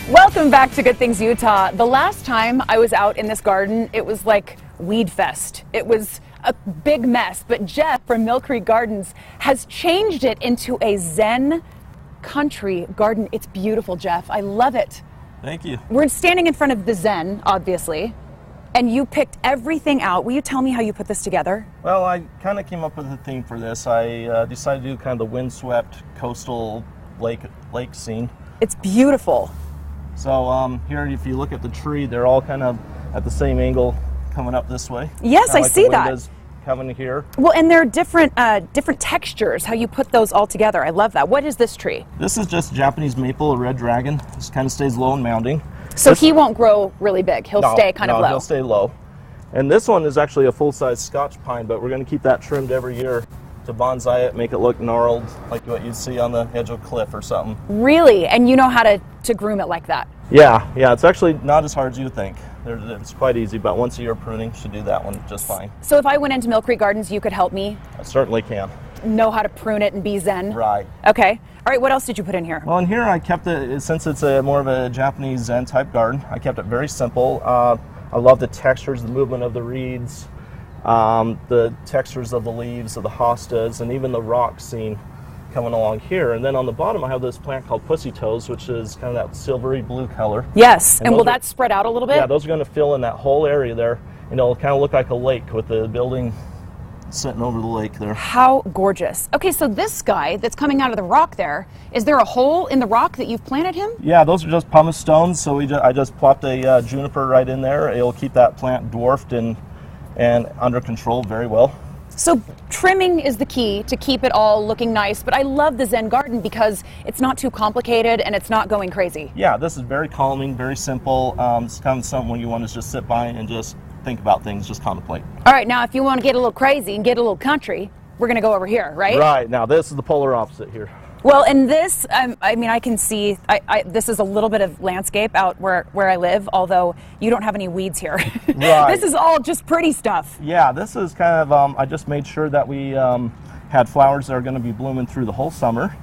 Welcome back to Good Things Utah. The last time I was out in this garden, it was like weed fest. It was a big mess, but Jeff from Millcreek Gardens has changed it into a Zen country garden. It's beautiful, Jeff. I love it. Thank you. We're standing in front of the Zen, obviously, and you picked everything out. Will you tell me how you put this together? Well, I kind of came up with a theme for this. I decided to do kind of the windswept coastal lake scene. It's beautiful. So here, if you look at the tree, they're all kind of at the same angle coming up this way. Yes, kinda I like see the wind that. is coming here. Well, and there are different textures, how you put those all together. I love that. What is this tree? This is just Japanese maple, a red dragon. This kind of stays low and mounding. So he won't grow really big. He'll stay kind of low. He'll stay low. And this one is actually a full-size Scotch pine, but we're going to keep that trimmed every year to bonsai it, make it look gnarled, like what you'd see on the edge of a cliff or something. Really? And you know how to groom it like that? Yeah, it's actually not as hard as you would think. It's quite easy, but once a year pruning should do that one just fine. So if I went into Millcreek Gardens, you could help me? I certainly can. Know how to prune it and be zen? Right. Okay. All right, what else did you put in here? Well, in here I kept it, since it's more of a Japanese Zen type garden, I kept it very simple. I love the textures, the movement of the reeds, the textures of the leaves of the hostas, and even the rock scene coming along here. And then on the bottom I have this plant called pussy toes, which is kind of that silvery blue color. Yes, and will that spread out a little bit? Yeah, those are going to fill in that whole area there, and it'll kind of look like a lake with the building sitting over the lake there. How gorgeous. Okay, so this guy that's coming out of the rock there, is there a hole in the rock that you've planted him? Yeah, those are just pumice stones, so I just plopped a juniper right in there. It'll keep that plant dwarfed and under control very well. So trimming is the key to keep it all looking nice, but I love the Zen garden because it's not too complicated and it's not going crazy. Yeah, this is very calming, very simple. It's kind of something when you want to just sit by and just think about things, just contemplate. All right, now if you want to get a little crazy and get a little country, we're going to go over here, right? Right, now this is the polar opposite here. Well, and this, I mean, I can see, this is a little bit of landscape out where I live, although you don't have any weeds here. Right. This is all just pretty stuff. Yeah, this is kind of, I just made sure that we had flowers that are going to be blooming through the whole summer.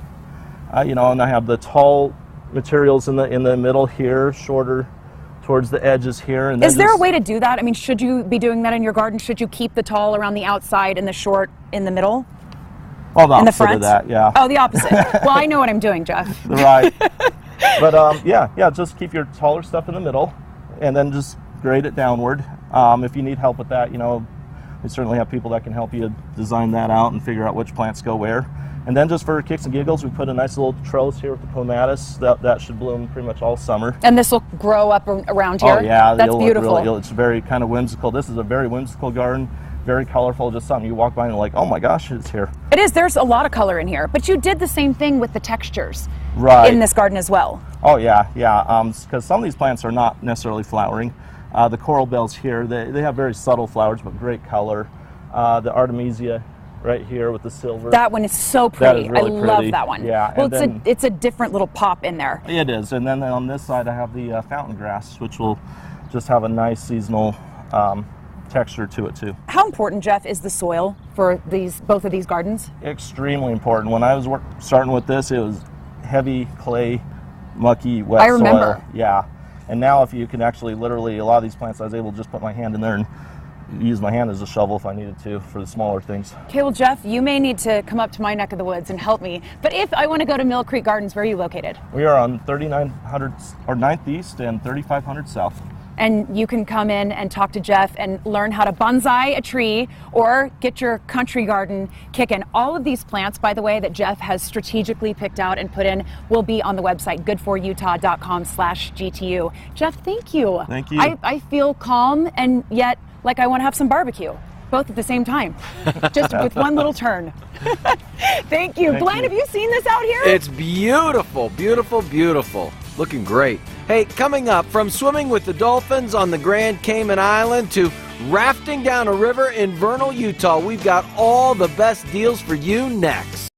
And I have the tall materials in the middle here, shorter towards the edges here. And is there a way to do that? I mean, should you be doing that in your garden? Should you keep the tall around the outside and the short in the middle? Well, the in the opposite front? of that, yeah. Oh, the opposite. Well, I know what I'm doing, Jeff. Right. But yeah, just keep your taller stuff in the middle and then just grade it downward. If you need help with that, we certainly have people that can help you design that out and figure out which plants go where. And then just for kicks and giggles, we put a nice little trellis here with the clematis. That should bloom pretty much all summer. And this will grow up around here? Oh, yeah. That's beautiful. It's very kind of whimsical. This is a very whimsical garden. Very colorful, just something you walk by and you're like, oh my gosh, it's here. It is. There's a lot of color in here, but you did the same thing with the textures right. in this garden as well. Oh yeah, because some of these plants are not necessarily flowering. The coral bells here, they have very subtle flowers, but great color. The artemisia right here with the silver. That one is so pretty. That is really I love that one. Yeah. Well, it's a different little pop in there. It is, and then on this side I have the fountain grass, which will just have a nice seasonal texture to it too. How important, Jeff, is the soil for both of these gardens? Extremely important. When I was starting with this, it was heavy clay, mucky, wet I remember. soil. Yeah. And now if you can actually literally, a lot of these plants I was able to just put my hand in there and use my hand as a shovel if I needed to for the smaller things. Okay, well, Jeff, you may need to come up to my neck of the woods and help me. But if I want to go to Millcreek Gardens, where are you located? We are on 3900 or 9th East and 3500 South. And you can come in and talk to Jeff and learn how to bonsai a tree or get your country garden kicking. All of these plants, by the way, that Jeff has strategically picked out and put in will be on the website, goodforutah.com/GTU. Jeff, thank you. Thank you. I feel calm and yet like I want to have some barbecue, both at the same time, just with one little turn. Thank you. Glenn, have you seen this out here? It's beautiful, beautiful, beautiful. Looking great. Hey, coming up, from swimming with the dolphins on the Grand Cayman Island to rafting down a river in Vernal, Utah, we've got all the best deals for you next.